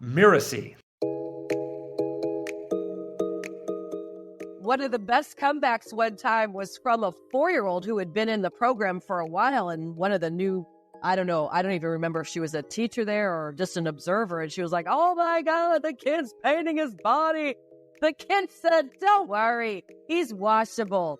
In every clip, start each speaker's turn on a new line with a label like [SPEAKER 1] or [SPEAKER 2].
[SPEAKER 1] Mirasee.
[SPEAKER 2] One of the best comebacks one time was from a 4-year-old who had been in the program for a while, and one of the new, I don't even remember if she was a teacher there or just an observer, and she was like, "Oh my God, the kid's painting his body." The kid said, "Don't worry, he's washable."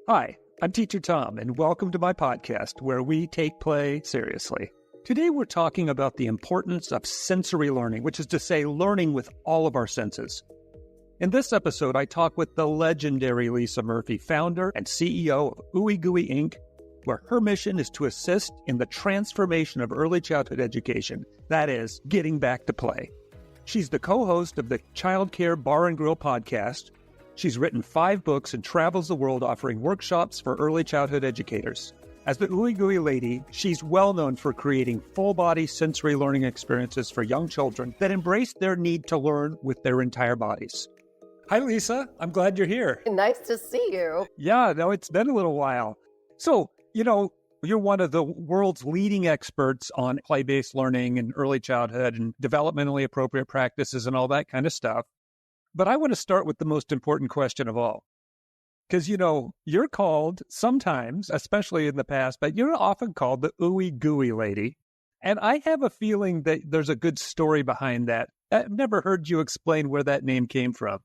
[SPEAKER 3] Hi, I'm Teacher Tom, and welcome to my podcast where we take play seriously. Today we're talking about the importance of sensory learning, which is to say learning with all of our senses. In this episode, I talk with the legendary Lisa Murphy, founder and CEO of Ooey Gooey, Inc., where her mission is to assist in the transformation of early childhood education, that is, getting back to play. She's the co-host of the Child Care Bar and Grill podcast. She's written 5 books and travels the world offering workshops for early childhood educators. As the Ooey Gooey lady, she's well known for creating full-body sensory learning experiences for young children that embrace their need to learn with their entire bodies. Hi, Lisa. I'm glad you're here.
[SPEAKER 2] Nice to see you.
[SPEAKER 3] Yeah, no, it's been a little while. So, you're one of the world's leading experts on play-based learning and early childhood and developmentally appropriate practices and all that kind of stuff. But I want to start with the most important question of all. Because, you're called sometimes, especially in the past, but you're often called the Ooey Gooey lady. And I have a feeling that there's a good story behind that. I've never heard you explain where that name came from.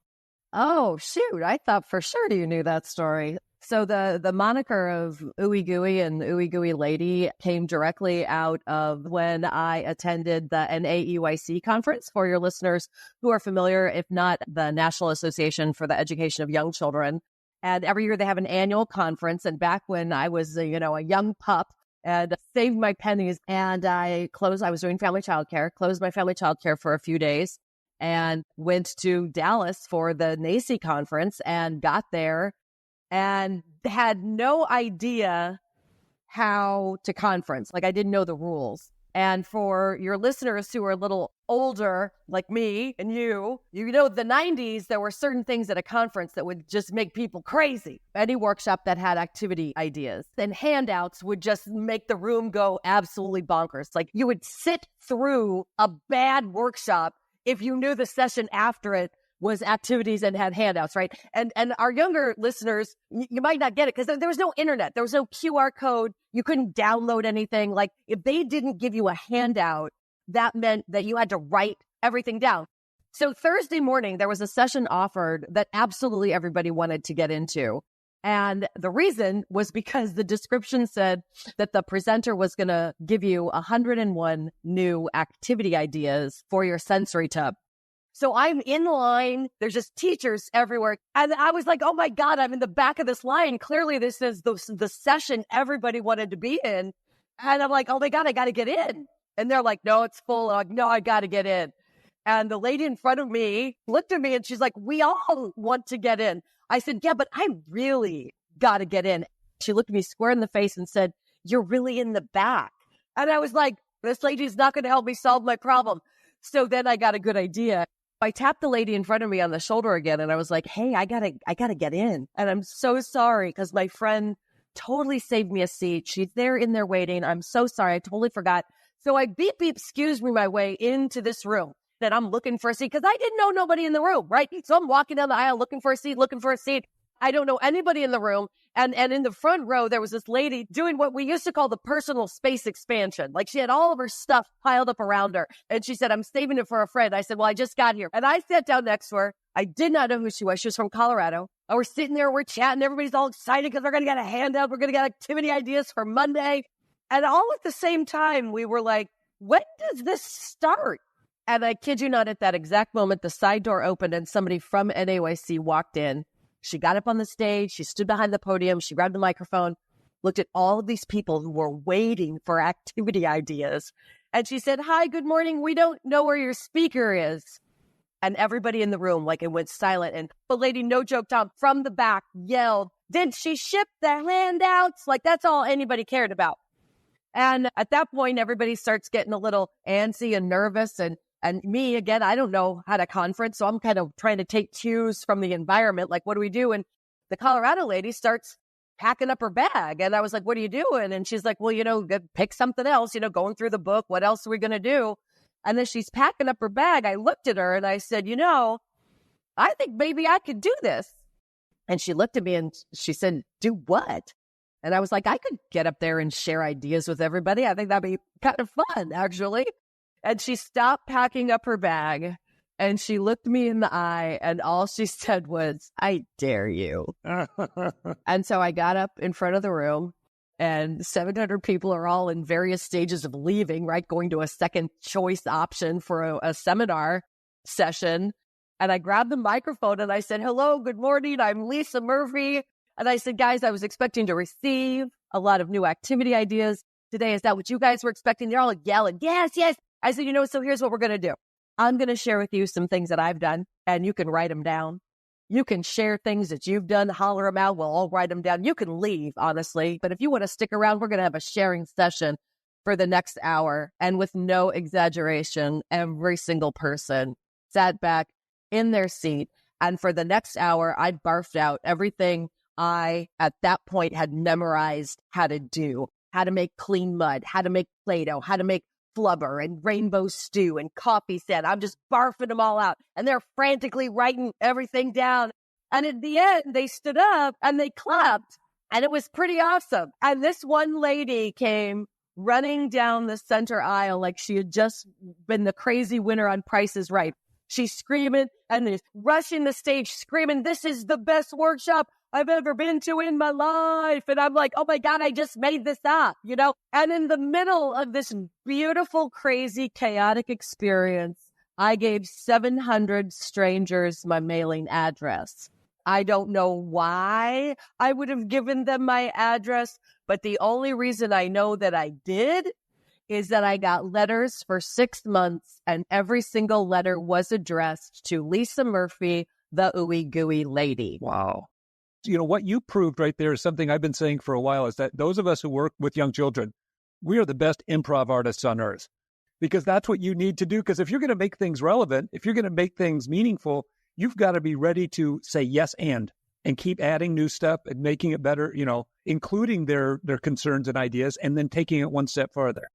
[SPEAKER 2] Oh, shoot. I thought for sure you knew that story. So the moniker of Ooey Gooey and Ooey Gooey Lady came directly out of when I attended the NAEYC conference. For your listeners who are familiar, if not, the National Association for the Education of Young Children. And every year they have an annual conference. And back when I was, a young pup and saved my pennies, and I was doing family childcare, closed my family childcare for a few days and went to Dallas for the NAEYC conference and got there and had no idea how to conference. Like, I didn't know the rules. And for your listeners who are a little older, like me and the 90s, there were certain things at a conference that would just make people crazy. Any workshop that had activity ideas and handouts would just make the room go absolutely bonkers. Like, you would sit through a bad workshop if you knew the session after it was activities and had handouts, right? And our younger listeners, you might not get it because there was no internet. There was no QR code. You couldn't download anything. Like, if they didn't give you a handout, that meant that you had to write everything down. So Thursday morning, there was a session offered that absolutely everybody wanted to get into. And the reason was because the description said that the presenter was going to give you 101 new activity ideas for your sensory tub. So I'm in line. There's just teachers everywhere. And I was like, oh my God, I'm in the back of this line. Clearly, this is the session everybody wanted to be in. And I'm like, oh my God, I got to get in. And they're like, no, it's full. I'm like, no, I got to get in. And the lady in front of me looked at me and she's like, we all want to get in. I said, yeah, but I really got to get in. She looked at me square in the face and said, you're really in the back. And I was like, this lady's not going to help me solve my problem. So then I got a good idea. I tapped the lady in front of me on the shoulder again, and I was like, hey, I gotta get in. And I'm so sorry because my friend totally saved me a seat. She's there in there waiting. I'm so sorry. I totally forgot. So I beep, excuse me, my way into this room. Then I'm looking for a seat because I didn't know nobody in the room, right? So I'm walking down the aisle looking for a seat. I don't know anybody in the room. And in the front row, there was this lady doing what we used to call the personal space expansion. Like, she had all of her stuff piled up around her. And she said, I'm saving it for a friend. I said, well, I just got here. And I sat down next to her. I did not know who she was. She was from Colorado. And we're sitting there, we're chatting. Everybody's all excited because we're going to get a handout. We're going to get activity ideas for Monday. And all at the same time, we were like, when does this start? And I kid you not, at that exact moment, the side door opened and somebody from NAYC walked in. She got up on the stage. She stood behind the podium. She grabbed the microphone, looked at all of these people who were waiting for activity ideas. And she said, hi, good morning. We don't know where your speaker is. And everybody in the room, like, it went silent. And the lady, no joke, Tom, from the back yelled, did she ship the handouts? Like, that's all anybody cared about. And at that point, everybody starts getting a little antsy and nervous. And me, again, I don't know how to conference. So I'm kind of trying to take cues from the environment. Like, what do we do? And the Colorado lady starts packing up her bag. And I was like, what are you doing? And she's like, well, pick something else, going through the book. What else are we going to do? And then she's packing up her bag. I looked at her and I said, I think maybe I could do this. And she looked at me and she said, do what? And I was like, I could get up there and share ideas with everybody. I think that'd be kind of fun, actually. And she stopped packing up her bag and she looked me in the eye and all she said was, I dare you. And so I got up in front of the room and 700 people are all in various stages of leaving, right? Going to a second choice option for a seminar session. And I grabbed the microphone and I said, hello, good morning. I'm Lisa Murphy. And I said, guys, I was expecting to receive a lot of new activity ideas today. Is that what you guys were expecting? They're all yelling, yes, yes. I said, so here's what we're going to do. I'm going to share with you some things that I've done, and you can write them down. You can share things that you've done, holler them out. We'll all write them down. You can leave, honestly. But if you want to stick around, we're going to have a sharing session for the next hour. And with no exaggeration, every single person sat back in their seat. And for the next hour, I barfed out everything I, at that point, had memorized how to do, how to make clean mud, how to make Play-Doh, how to make flubber and rainbow stew and coffee set. I'm just barfing them all out. And they're frantically writing everything down. And at the end, they stood up and they clapped. And it was pretty awesome. And this one lady came running down the center aisle like she had just been the crazy winner on Price is Right. She's screaming and is rushing the stage, screaming, this is the best workshop I've ever been to in my life. And I'm like, oh my God, I just made this up, And in the middle of this beautiful, crazy, chaotic experience, I gave 700 strangers my mailing address. I don't know why I would have given them my address, but the only reason I know that I did is that I got letters for 6 months, and every single letter was addressed to Lisa Murphy, the Ooey Gooey lady.
[SPEAKER 3] Wow. What you proved right there is something I've been saying for a while, is that those of us who work with young children, we are the best improv artists on earth, because that's what you need to do. Because if you're going to make things relevant, if you're going to make things meaningful, you've got to be ready to say yes and keep adding new stuff and making it better, including their concerns and ideas, and then taking it one step further.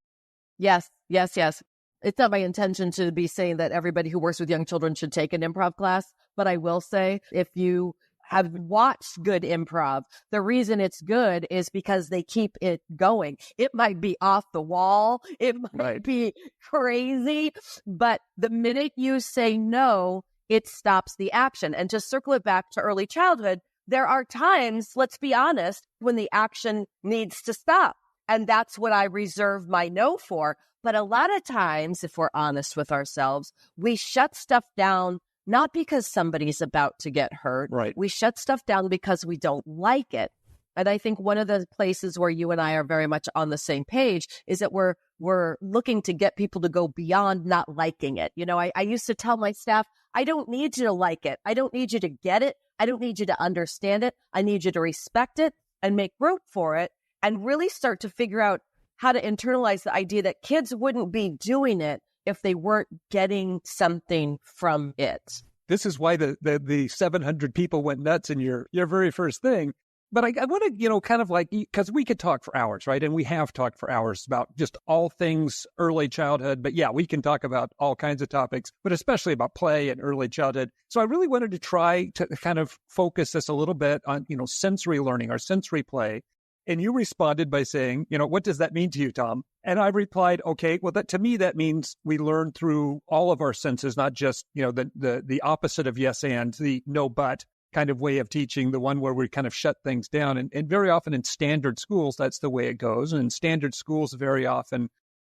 [SPEAKER 2] Yes, yes, yes. It's not my intention to be saying that everybody who works with young children should take an improv class, but I will say if you have watched good improv, the reason it's good is because they keep it going. It might be off the wall, it might be crazy, but the minute you say no, it stops the action. And to circle it back to early childhood, there are times, let's be honest, when the action needs to stop. And that's what I reserve my no for. But a lot of times, if we're honest with ourselves, we shut stuff down not because somebody's about to get hurt.
[SPEAKER 3] Right.
[SPEAKER 2] We shut stuff down because we don't like it. And I think one of the places where you and I are very much on the same page is that we're looking to get people to go beyond not liking it. I used to tell my staff, I don't need you to like it. I don't need you to get it. I don't need you to understand it. I need you to respect it and make room for it, and really start to figure out how to internalize the idea that kids wouldn't be doing it if they weren't getting something from it.
[SPEAKER 3] This is why the 700 people went nuts in your very first thing. But I want to, kind of like, because we could talk for hours, right? And we have talked for hours about just all things early childhood. But yeah, we can talk about all kinds of topics, but especially about play and early childhood. So I really wanted to try to kind of focus this a little bit on, sensory learning or sensory play. And you responded by saying, what does that mean to you, Tom? And I replied, okay, well, to me, that means we learn through all of our senses, not just, the opposite of yes and, the no but kind of way of teaching, the one where we kind of shut things down. And very often in standard schools, that's the way it goes. And in standard schools, very often,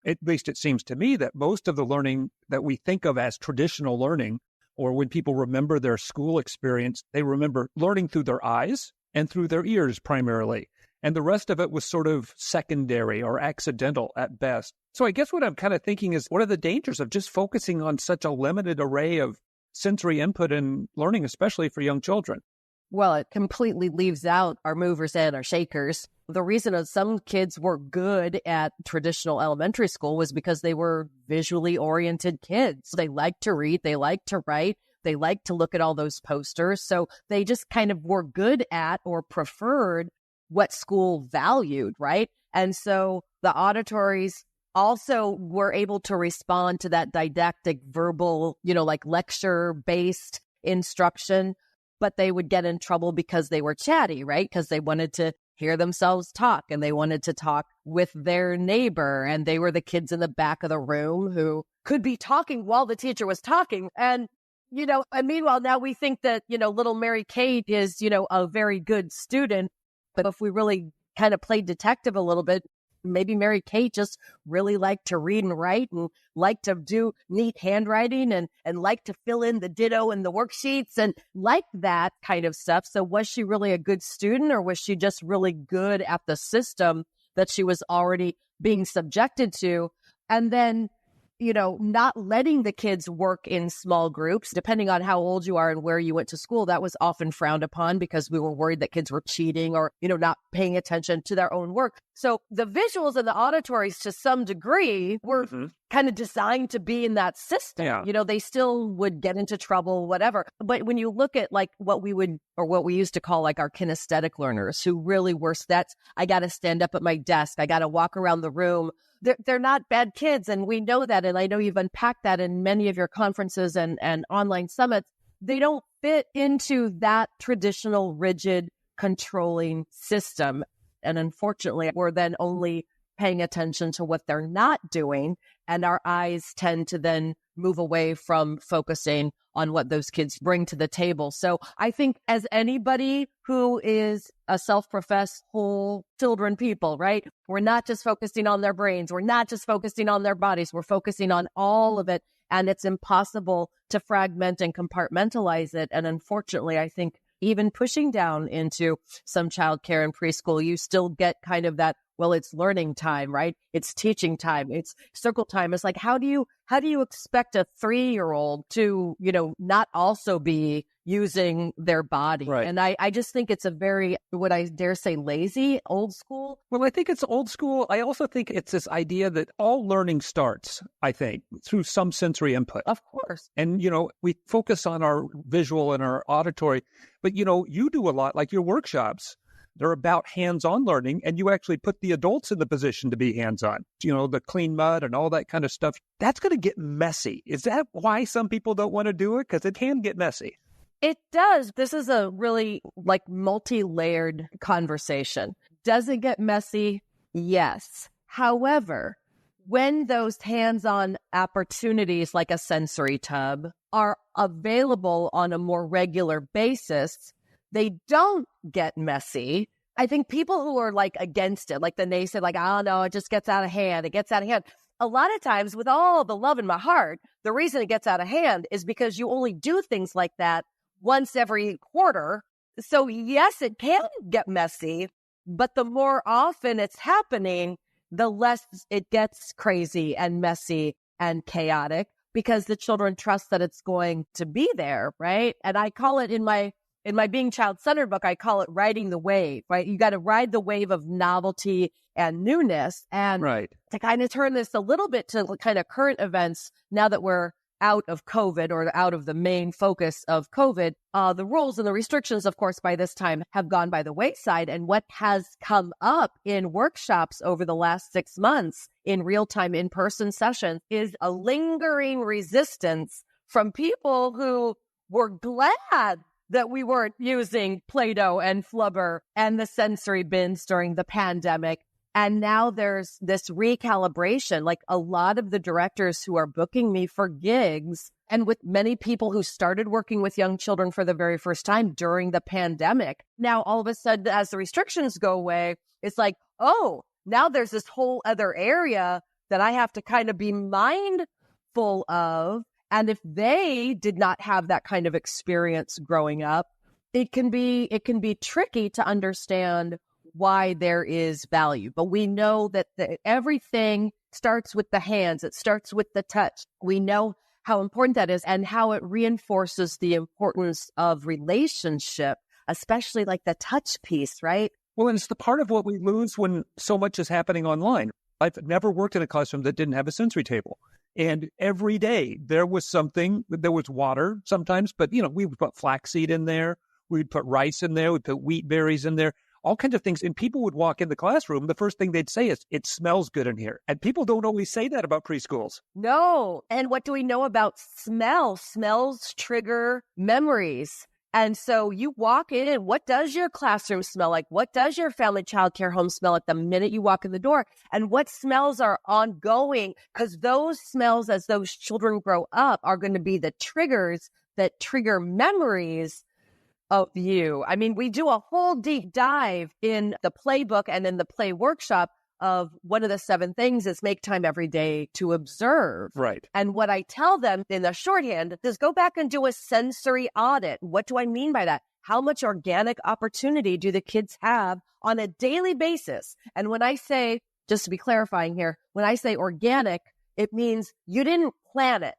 [SPEAKER 3] at least it seems to me, that most of the learning that we think of as traditional learning, or when people remember their school experience, they remember learning through their eyes and through their ears primarily. And the rest of it was sort of secondary or accidental at best. So I guess what I'm kind of thinking is, what are the dangers of just focusing on such a limited array of sensory input and learning, especially for young children?
[SPEAKER 2] Well, it completely leaves out our movers and our shakers. The reason that some kids were good at traditional elementary school was because they were visually oriented kids. They liked to read, they liked to write, they liked to look at all those posters. So they just kind of were good at or preferred what school valued, right? And so the auditories also were able to respond to that didactic verbal, like lecture-based instruction, but they would get in trouble because they were chatty, right? Because they wanted to hear themselves talk and they wanted to talk with their neighbor. And they were the kids in the back of the room who could be talking while the teacher was talking. And meanwhile, now we think that, little Mary Kate is, a very good student. But if we really kind of played detective a little bit, maybe Mary Kate just really liked to read and write and liked to do neat handwriting and liked to fill in the ditto in the worksheets and like that kind of stuff. So was she really a good student, or was she just really good at the system that she was already being subjected to? And then, not letting the kids work in small groups, depending on how old you are and where you went to school, that was often frowned upon because we were worried that kids were cheating or, not paying attention to their own work. So the visuals and the auditories to some degree were kind of designed to be in that system.
[SPEAKER 3] Yeah.
[SPEAKER 2] They still would get into trouble, whatever. But when you look at like what we used to call like our kinesthetic learners, who really were, that's, I got to stand up at my desk, I got to walk around the room. They're not bad kids, and we know that, and I know you've unpacked that in many of your conferences and online summits. They don't fit into that traditional, rigid, controlling system. And unfortunately, we're then only paying attention to what they're not doing, and our eyes tend to then move away from focusing on what those kids bring to the table. So I think as anybody who is a self-professed whole children people, right? We're not just focusing on their brains. We're not just focusing on their bodies. We're focusing on all of it. And it's impossible to fragment and compartmentalize it. And unfortunately, I think even pushing down into some childcare and preschool, you still get kind of that, well, it's learning time, right? It's teaching time. It's circle time. It's like, how do you expect a 3-year-old to, not also be using their body?
[SPEAKER 3] Right.
[SPEAKER 2] And I just think it's a very, would I dare say, lazy, old school?
[SPEAKER 3] Well, I think it's old school. I also think it's this idea that all learning starts, I think, through some sensory input.
[SPEAKER 2] Of course.
[SPEAKER 3] And, we focus on our visual and our auditory, but, you do a lot, like your workshops. They're about hands-on learning, and you actually put the adults in the position to be hands-on. The clean mud and all that kind of stuff. That's going to get messy. Is that why some people don't want to do it? Because it can get messy.
[SPEAKER 2] It does. This is a really multi-layered conversation. Does it get messy? Yes. However, when those hands-on opportunities like a sensory tub are available on a more regular basis, they don't get messy. I think people who are against it, then they say oh no, it just gets out of hand. It gets out of hand. A lot of times, with all the love in my heart, the reason it gets out of hand is because you only do things like that once every quarter. So yes, it can get messy, but the more often it's happening, the less it gets crazy and messy and chaotic, because the children trust that it's going to be there, right? And I call it in my Being Child-Centered book, I call it riding the wave, right? You got to ride the wave of novelty and newness. And
[SPEAKER 3] right.
[SPEAKER 2] To kind of turn this a little bit to kind of current events, now that we're out of COVID, or out of the main focus of COVID, the rules and the restrictions, of course, by this time have gone by the wayside. And what has come up in workshops over the last 6 months in real-time in-person sessions is a lingering resistance from people who were glad that we weren't using Play-Doh and Flubber and the sensory bins during the pandemic. And now there's this recalibration. A lot of the directors who are booking me for gigs, and with many people who started working with young children for the very first time during the pandemic, now all of a sudden, as the restrictions go away, it's oh, now there's this whole other area that I have to kind of be mindful of. And if they did not have that kind of experience growing up, it can be tricky to understand why there is value. But we know that everything starts with the hands. It starts with the touch. We know how important that is and how it reinforces the importance of relationship, especially the touch piece, right?
[SPEAKER 3] Well, and it's the part of what we lose when so much is happening online. I've never worked in a classroom that didn't have a sensory table. And every day there was something. There was water sometimes, but we would put flaxseed in there. We'd put rice in there. We'd put wheat berries in there. all kinds of things. And people would walk in the classroom. The first thing they'd say is, it smells good in here. And people don't always say that about preschools.
[SPEAKER 2] No. And what do we know about smell? Smells trigger memories. And so you walk in, and what does your classroom smell like? What does your family child care home smell like the minute you walk in the door? And what smells are ongoing? Because those smells, as those children grow up, are going to be the triggers that trigger memories of you. I mean, we do a whole deep dive in the playbook and in the play workshop of one of the 7 things is make time every day to observe.
[SPEAKER 3] Right.
[SPEAKER 2] And what I tell them in the shorthand is go back and do a sensory audit. What do I mean by that? How much organic opportunity do the kids have on a daily basis? And when I say, just to be clarifying here, when I say organic, it means you didn't plan it.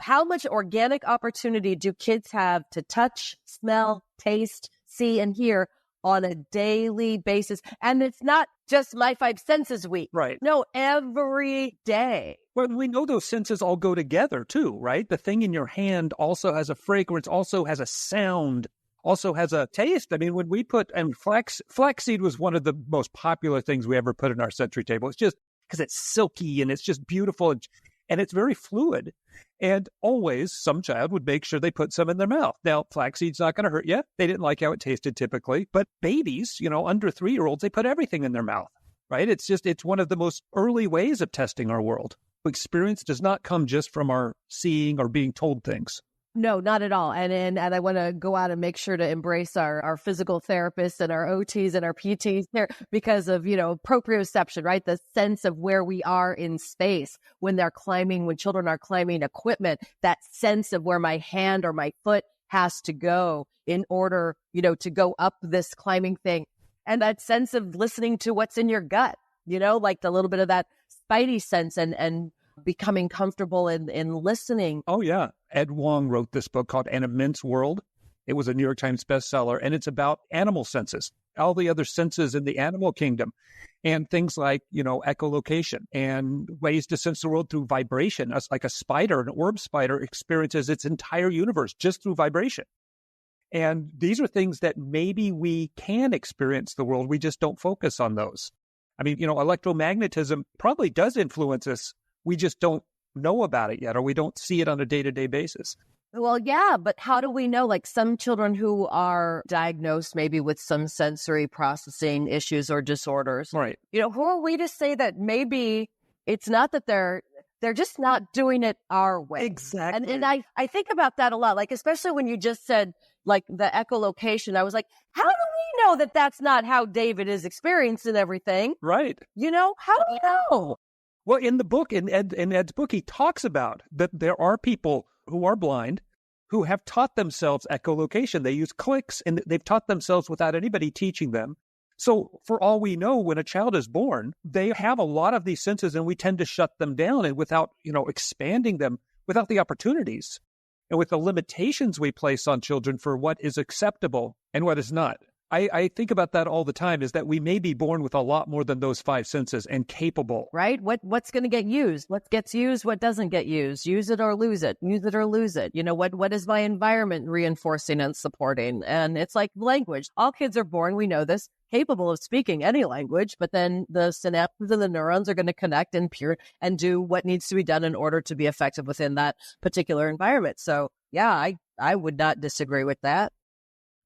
[SPEAKER 2] How much organic opportunity do kids have to touch, smell, taste, see, and hear on a daily basis? And it's not just my 5 senses week.
[SPEAKER 3] Right.
[SPEAKER 2] No, every day.
[SPEAKER 3] Well, we know those senses all go together too, right? The thing in your hand also has a fragrance, also has a sound, also has a taste. I mean, when we put, and flaxseed was one of the most popular things we ever put in our sensory table. It's just because it's silky and it's just beautiful and it's very fluid. And always some child would make sure they put some in their mouth. Now, flaxseed's not going to hurt you. They didn't like how it tasted typically. But babies, under 3-year-olds, they put everything in their mouth, right? It's one of the most early ways of testing our world. Experience does not come just from our seeing or being told things.
[SPEAKER 2] No, not at all. And I want to go out and make sure to embrace our physical therapists and our OTs and our PTs there because of, proprioception, right? The sense of where we are in space when children are climbing equipment, that sense of where my hand or my foot has to go in order, to go up this climbing thing. And that sense of listening to what's in your gut, like the little bit of that spidey sense and becoming comfortable in listening.
[SPEAKER 3] Oh, yeah. Ed Wong wrote this book called An Immense World. It was a New York Times bestseller, and it's about animal senses, all the other senses in the animal kingdom, and things like, echolocation and ways to sense the world through vibration. Like a spider, an orb spider, experiences its entire universe just through vibration. And these are things that maybe we can experience the world. We just don't focus on those. I mean, electromagnetism probably does influence us. We just don't know about it yet, or we don't see it on a day-to-day basis.
[SPEAKER 2] Well, yeah, but how do we know? Like some children who are diagnosed maybe with some sensory processing issues or disorders,
[SPEAKER 3] right?
[SPEAKER 2] Who are we to say that maybe it's not that they're just not doing it our way?
[SPEAKER 3] Exactly.
[SPEAKER 2] And I think about that a lot, like especially when you just said like the echolocation. I was like, how do we know that that's not how David is experiencing everything?
[SPEAKER 3] Right.
[SPEAKER 2] How do we know?
[SPEAKER 3] Well, in the book, in Ed's book, he talks about that there are people who are blind who have taught themselves echolocation. They use clicks, and they've taught themselves without anybody teaching them. So for all we know, when a child is born, they have a lot of these senses, and we tend to shut them down and without, expanding them, without the opportunities and with the limitations we place on children for what is acceptable and what is not. I think about that all the time, is that we may be born with a lot more than those 5 senses and capable.
[SPEAKER 2] Right? What's going to get used? What gets used? What doesn't get used? Use it or lose it. Use it or lose it. What is my environment reinforcing and supporting? And it's like language. All kids are born, we know this, capable of speaking any language, but then the synapses and the neurons are going to connect and do what needs to be done in order to be effective within that particular environment. So yeah, I would not disagree with that.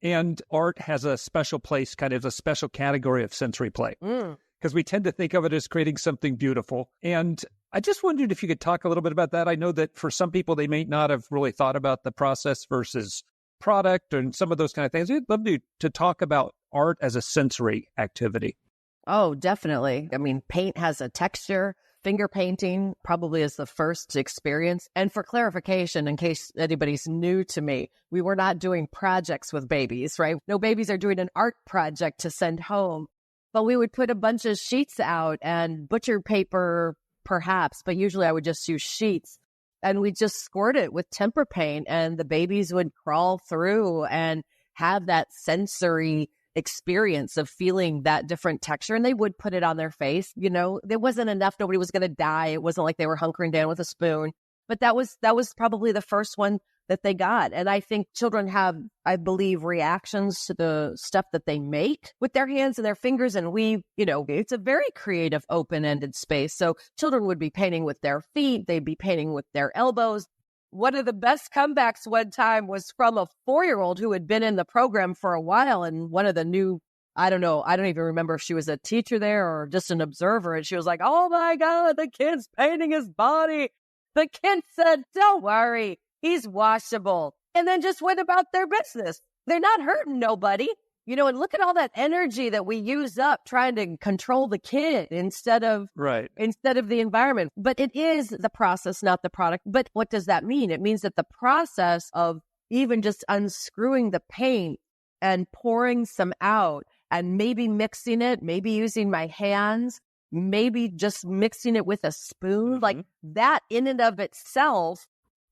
[SPEAKER 3] And art has a special place, kind of a special category of sensory play, because we tend to think of it as creating something beautiful. And I just wondered if you could talk a little bit about that. I know that for some people, they may not have really thought about the process versus product and some of those kind of things. I'd love to talk about art as a sensory activity.
[SPEAKER 2] Oh, definitely. I mean, paint has a texture. Finger painting probably is the first experience. And for clarification, in case anybody's new to me, we were not doing projects with babies, right? No babies are doing an art project to send home. But we would put a bunch of sheets out and butcher paper, perhaps, but usually I would just use sheets. And we just squirt it with tempera paint, and the babies would crawl through and have that sensory experience of feeling that different texture, and they would put it on their face. There wasn't enough. Nobody was going to die. It wasn't like they were hunkering down with a spoon, but that was probably the first one that they got. And I think children have, I believe, reactions to the stuff that they make with their hands and their fingers. And it's a very creative, open-ended space. So children would be painting with their feet. They'd be painting with their elbows. One of the best comebacks one time was from a 4-year-old who had been in the program for a while. And one of the new, I don't even remember if she was a teacher there or just an observer. And she was like, "Oh my God, the kid's painting his body." The kid said, "Don't worry, he's washable." And then just went about their business. They're not hurting nobody. And look at all that energy that we use up trying to control the kid instead of the environment. But it is the process, not the product. But what does that mean? It means that the process of even just unscrewing the paint and pouring some out and maybe mixing it, maybe using my hands, maybe just mixing it with a spoon, like that in and of itself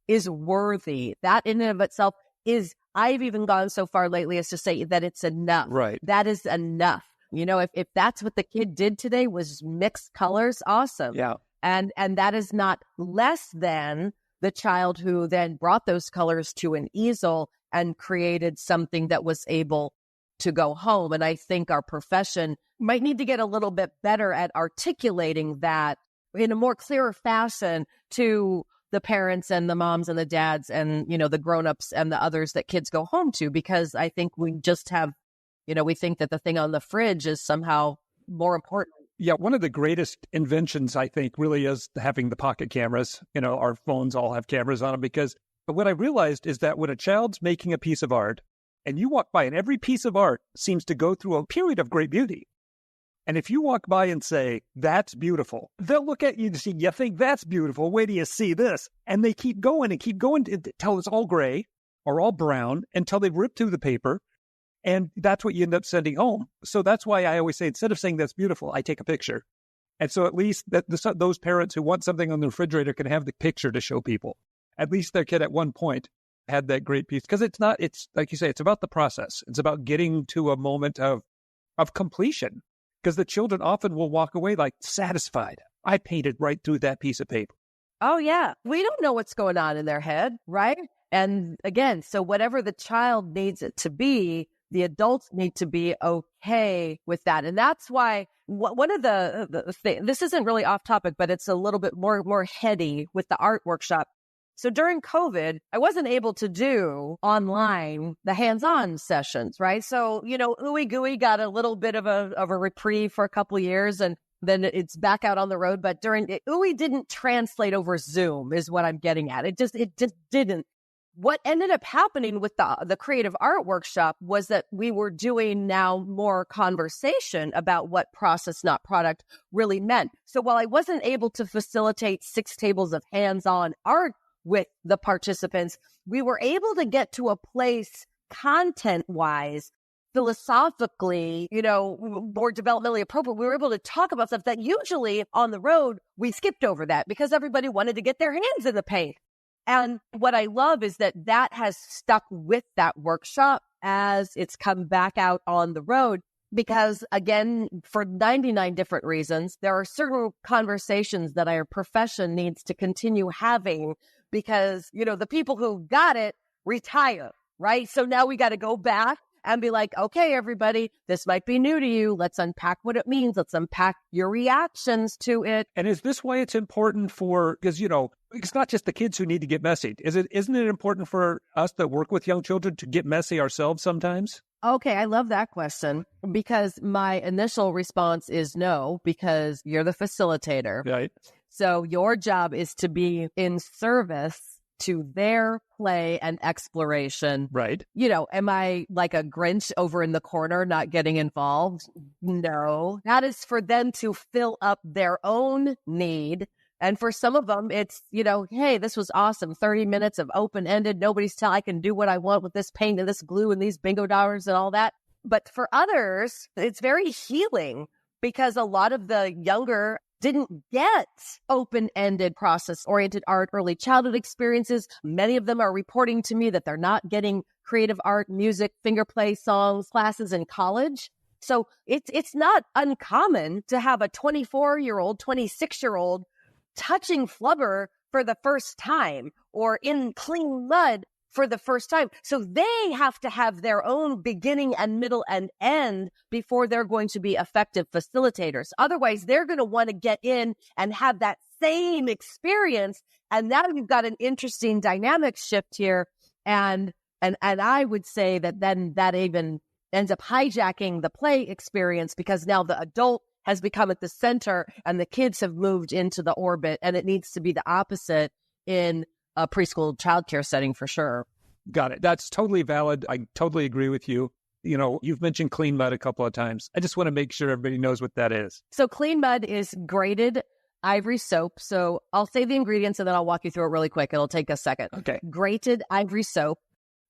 [SPEAKER 2] is worthy. That in and of itself is, I've even gone so far lately as to say that it's enough.
[SPEAKER 3] Right.
[SPEAKER 2] That is enough. If that's what the kid did today was mix colors, awesome.
[SPEAKER 3] Yeah.
[SPEAKER 2] And that is not less than the child who then brought those colors to an easel and created something that was able to go home. And I think our profession might need to get a little bit better at articulating that in a more clearer fashion to the parents and the moms and the dads and, the grownups and the others that kids go home to, because I think we just have, we think that the thing on the fridge is somehow more important.
[SPEAKER 3] Yeah, one of the greatest inventions, I think, really is having the pocket cameras. Our phones all have cameras on them, because what I realized is that when a child's making a piece of art and you walk by, and every piece of art seems to go through a period of great beauty. And if you walk by and say, "That's beautiful," they'll look at you and say, "You think that's beautiful? Wait till you see this." And they keep going until it's all gray or all brown, until they rip through the paper. And that's what you end up sending home. So that's why I always say, instead of saying "that's beautiful," I take a picture. And so at least those parents who want something on the refrigerator can have the picture to show people. At least their kid at one point had that great piece. Because it's like you say, it's about the process. It's about getting to a moment of completion. Because the children often will walk away like satisfied. I painted right through that piece of paper.
[SPEAKER 2] Oh, yeah. We don't know what's going on in their head, right? And again, so whatever the child needs it to be, the adults need to be okay with that. And that's why one of the things, this isn't really off topic, but it's a little bit more heady with the art workshop. So during COVID, I wasn't able to do online the hands-on sessions, right? So, Ooey Gooey got a little bit of a reprieve for a couple of years, and then it's back out on the road. But Ooey didn't translate over Zoom, is what I'm getting at. It just didn't. What ended up happening with the creative art workshop was that we were doing now more conversation about what process, not product, really meant. So while I wasn't able to facilitate 6 tables of hands-on art with the participants, we were able to get to a place content-wise, philosophically, more developmentally appropriate. We were able to talk about stuff that usually on the road, we skipped over that because everybody wanted to get their hands in the paint. And what I love is that has stuck with that workshop as it's come back out on the road. Because again, for 99 different reasons, there are certain conversations that our profession needs to continue having, because, the people who got it retire, right? So now we got to go back and be like, okay, everybody, this might be new to you. Let's unpack what it means. Let's unpack your reactions to it.
[SPEAKER 3] And is this why it's important because, it's not just the kids who need to get messy. Isn't it important for us that work with young children to get messy ourselves sometimes?
[SPEAKER 2] Okay, I love that question, because my initial response is no, because you're the facilitator.
[SPEAKER 3] Right.
[SPEAKER 2] So your job is to be in service to their play and exploration.
[SPEAKER 3] Right.
[SPEAKER 2] Am I like a Grinch over in the corner not getting involved? No, that is for them to fill up their own need. And for some of them, it's, hey, this was awesome. 30 minutes of open-ended. Nobody's telling I can do what I want with this paint and this glue and these bingo dollars and all that. But for others, it's very healing, because a lot of the younger didn't get open-ended, process-oriented art, early childhood experiences. Many of them are reporting to me that they're not getting creative art, music, finger play, songs, classes in college. So it's not uncommon to have a 24-year-old, 26-year-old touching flubber for the first time, or in clean mud for the first time. So they have to have their own beginning and middle and end before they're going to be effective facilitators. Otherwise, they're going to want to get in and have that same experience. And now you've got an interesting dynamic shift here. And I would say that then that even ends up hijacking the play experience, because now the adult has become at the center and the kids have moved into the orbit, and it needs to be the opposite in a preschool childcare setting for sure.
[SPEAKER 3] Got it. That's totally valid. I totally agree with you. You know, you've mentioned clean mud a couple of times. I just want to make sure everybody knows what that is.
[SPEAKER 2] So clean mud is grated ivory soap. So I'll say the ingredients and then I'll walk you through it really quick. It'll take a second.
[SPEAKER 3] Okay.
[SPEAKER 2] Grated ivory soap,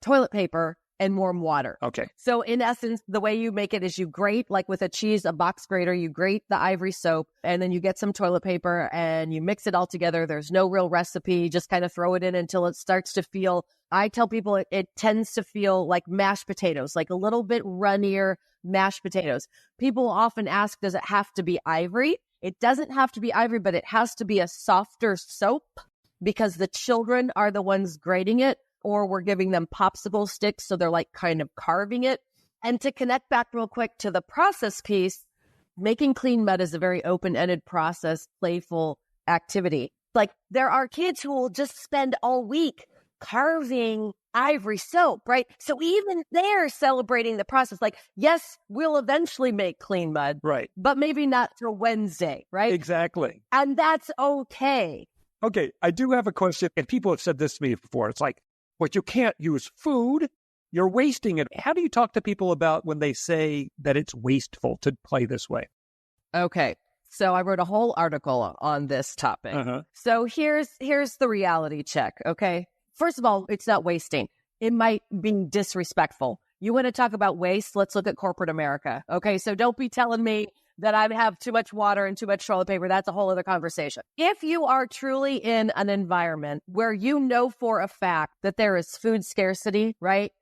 [SPEAKER 2] toilet paper, and warm water.
[SPEAKER 3] Okay.
[SPEAKER 2] So in essence, the way you make it is you grate, like with a box grater, you grate the ivory soap, and then you get some toilet paper and you mix it all together. There's no real recipe. Just kind of throw it in until it starts to feel, I tell people it tends to feel like mashed potatoes, like a little bit runnier mashed potatoes. People often ask, does it have to be ivory? It doesn't have to be ivory, but it has to be a softer soap because the children are the ones grating it, or we're giving them popsicle sticks, so they're like kind of carving it. And to connect back real quick to the process piece, making clean mud is a very open-ended process, playful activity. Like there are kids who will just spend all week carving ivory soap, right? So even they're celebrating the process. Like, yes, we'll eventually make clean mud,
[SPEAKER 3] right?
[SPEAKER 2] But maybe not till Wednesday, right?
[SPEAKER 3] Exactly.
[SPEAKER 2] And that's okay.
[SPEAKER 3] Okay, I do have a question, and people have said this to me before. It's like, well, you can't use food. You're wasting it. How do you talk to people about when they say that it's wasteful to play this way?
[SPEAKER 2] Okay. So I wrote a whole article on this topic. So here's the reality check, okay? First of all, it's not wasting. It might be disrespectful. You want to talk about waste? Let's look at corporate America, okay? So don't be telling me that I have too much water and too much toilet paper. That's a whole other conversation. If you are truly in an environment where you know for a fact that there is food scarcity, right,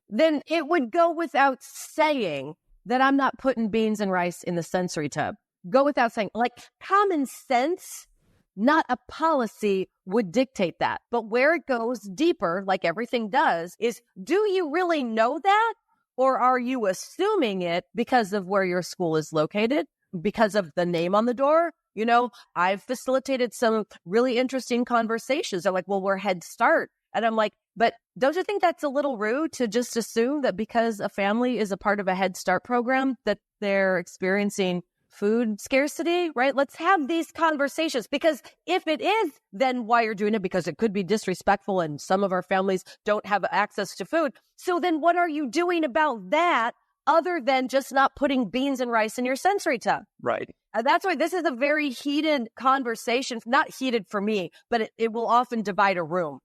[SPEAKER 2] then it would go without saying that I'm not putting beans and rice in the sensory tub. Go without saying. Like common sense, not a policy, would dictate that. But where it goes deeper, like everything does, is do you really know that? Or are you assuming it because of where your school is located, because of the name on the door? You know, I've facilitated some really interesting conversations. They're like, well, we're Head Start. And I'm like, but don't you think that's a little rude to just assume that because a family is a part of a Head Start program that they're experiencing food scarcity, right? Let's have these conversations, because if it is, then why you're doing it, because it could be disrespectful and some of our families don't have access to food. So then what are you doing about that other than just not putting beans and rice in your sensory tub?
[SPEAKER 3] Right.
[SPEAKER 2] And that's why this is a very heated conversation, not heated for me, but it will often divide a room.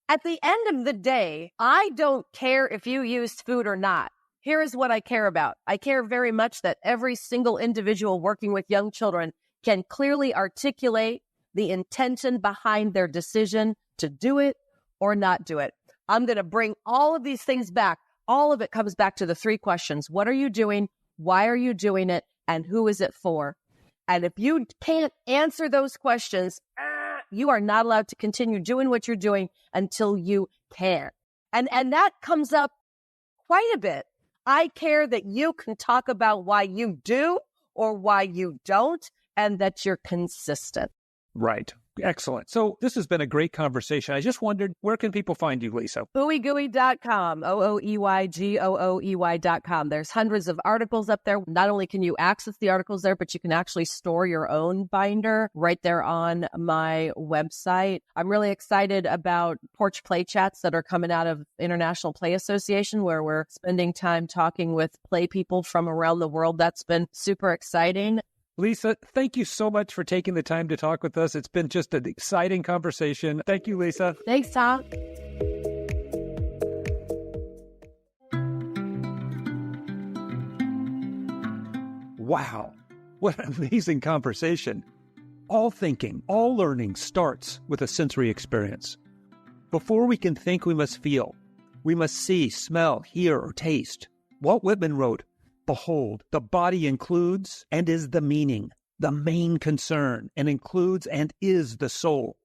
[SPEAKER 2] At the end of the day, I don't care if you used food or not. Here is what I care about. I care very much that every single individual working with young children can clearly articulate the intention behind their decision to do it or not do it. I'm going to bring all of these things back. All of it comes back to the three questions. What are you doing? Why are you doing it? And who is it for? And if you can't answer those questions, you are not allowed to continue doing what you're doing until you can. And that comes up quite a bit. I care that you can talk about why you do or why you don't, and that you're consistent.
[SPEAKER 3] Right. Excellent. So this has been a great conversation. I just wondered, where can people find you, Lisa?
[SPEAKER 2] OooeyGooey.com, OOEYGOOEY.com. There's hundreds of articles up there. Not only can you access the articles there, but you can actually store your own binder right there on my website. I'm really excited about Porch Play Chats that are coming out of International Play Association, where we're spending time talking with play people from around the world. That's been super exciting.
[SPEAKER 3] Lisa, thank you so much for taking the time to talk with us. It's been just an exciting conversation. Thank you, Lisa.
[SPEAKER 2] Thanks, Tom.
[SPEAKER 3] Wow, what an amazing conversation. All thinking, all learning starts with a sensory experience. Before we can think, we must feel. We must see, smell, hear, or taste. Walt Whitman wrote, "Behold, the body includes and is the meaning, the main concern, and includes and is the soul."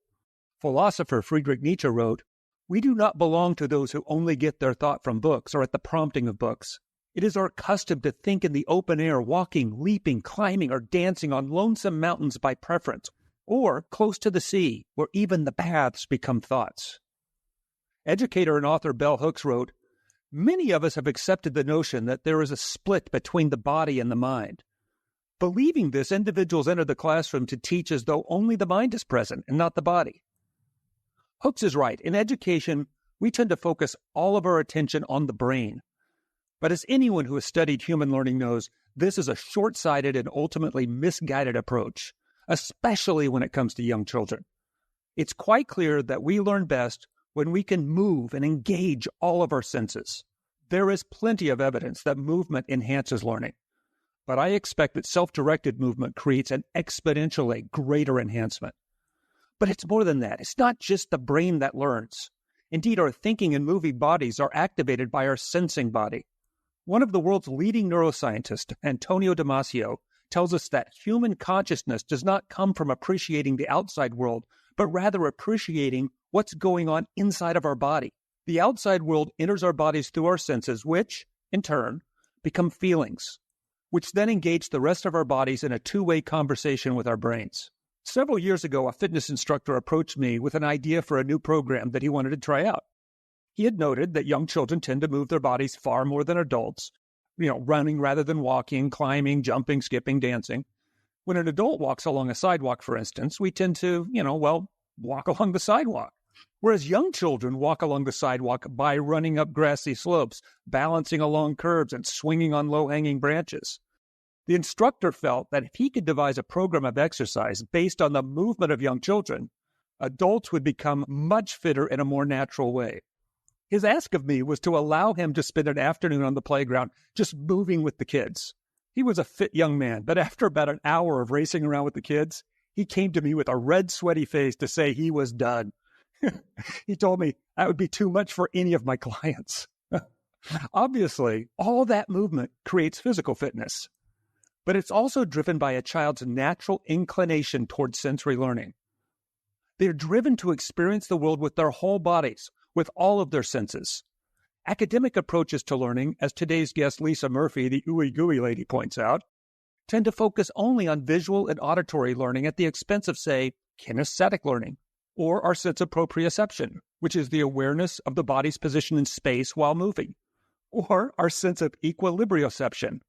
[SPEAKER 3] Philosopher Friedrich Nietzsche wrote, We do not belong to those who only get their thought from books or at the prompting of books. It is our custom to think in the open air, walking, leaping, climbing, or dancing on lonesome mountains by preference, or close to the sea, where even the paths become thoughts. Educator and author Bell Hooks wrote, "Many of us have accepted the notion that there is a split between the body and the mind. Believing this, individuals enter the classroom to teach as though only the mind is present and not the body." Hooks is right. In education, we tend to focus all of our attention on the brain. But as anyone who has studied human learning knows, this is a short-sighted and ultimately misguided approach, especially when it comes to young children. It's quite clear that we learn best when we can move and engage all of our senses. There is plenty of evidence that movement enhances learning, but I expect that self-directed movement creates an exponentially greater enhancement. But it's more than that. It's not just the brain that learns. Indeed, our thinking and moving bodies are activated by our sensing body. One of the world's leading neuroscientists, Antonio Damasio, tells us that human consciousness does not come from appreciating the outside world, but rather appreciating what's going on inside of our body. The outside world enters our bodies through our senses, which, in turn, become feelings, which then engage the rest of our bodies in a two-way conversation with our brains. Several years ago, a fitness instructor approached me with an idea for a new program that he wanted to try out. He had noted that young children tend to move their bodies far more than adults, running rather than walking, climbing, jumping, skipping, dancing. When an adult walks along a sidewalk, for instance, we tend to, walk along the sidewalk. Whereas young children walk along the sidewalk by running up grassy slopes, balancing along curbs, and swinging on low-hanging branches. The instructor felt that if he could devise a program of exercise based on the movement of young children, adults would become much fitter in a more natural way. His ask of me was to allow him to spend an afternoon on the playground just moving with the kids. He was a fit young man, but after about an hour of racing around with the kids, he came to me with a red, sweaty face to say he was done. He told me that would be too much for any of my clients. Obviously, all that movement creates physical fitness, but it's also driven by a child's natural inclination towards sensory learning. They're driven to experience the world with their whole bodies, with all of their senses. Academic approaches to learning, as today's guest Lisa Murphy, the Ooey Gooey lady, points out, tend to focus only on visual and auditory learning at the expense of, say, kinesthetic learning, or our sense of proprioception, which is the awareness of the body's position in space while moving, or our sense of equilibrioception,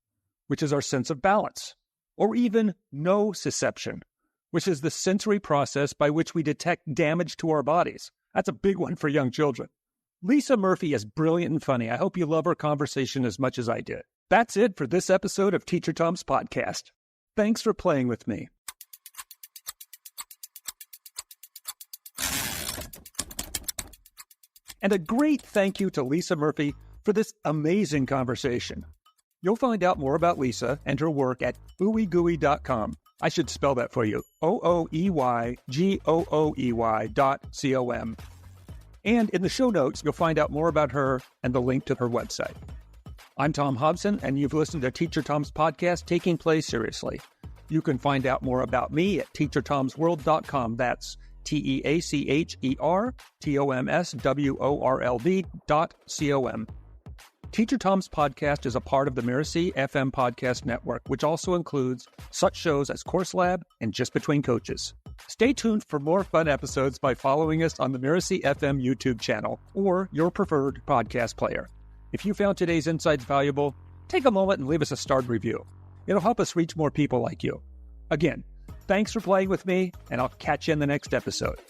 [SPEAKER 3] which is our sense of balance, or even nociception, which is the sensory process by which we detect damage to our bodies. That's a big one for young children. Lisa Murphy is brilliant and funny. I hope you love her conversation as much as I did. That's it for this episode of Teacher Tom's podcast. Thanks for playing with me. And a great thank you to Lisa Murphy for this amazing conversation. You'll find out more about Lisa and her work at ooeygooey.com. I should spell that for you. ooeygooey.com. And in the show notes, you'll find out more about her and the link to her website. I'm Tom Hobson, and you've listened to Teacher Tom's podcast, Taking Play Seriously. You can find out more about me at teachertomsworld.com. That's teachertomsworld.com. Teacher Tom's podcast is a part of the Mirasee FM podcast network, which also includes such shows as Course Lab and Just Between Coaches. Stay tuned for more fun episodes by following us on the Mirasee FM YouTube channel or your preferred podcast player. If you found today's insights valuable, take a moment and leave us a starred review. It'll help us reach more people like you. Again, thanks for playing with me, and I'll catch you in the next episode.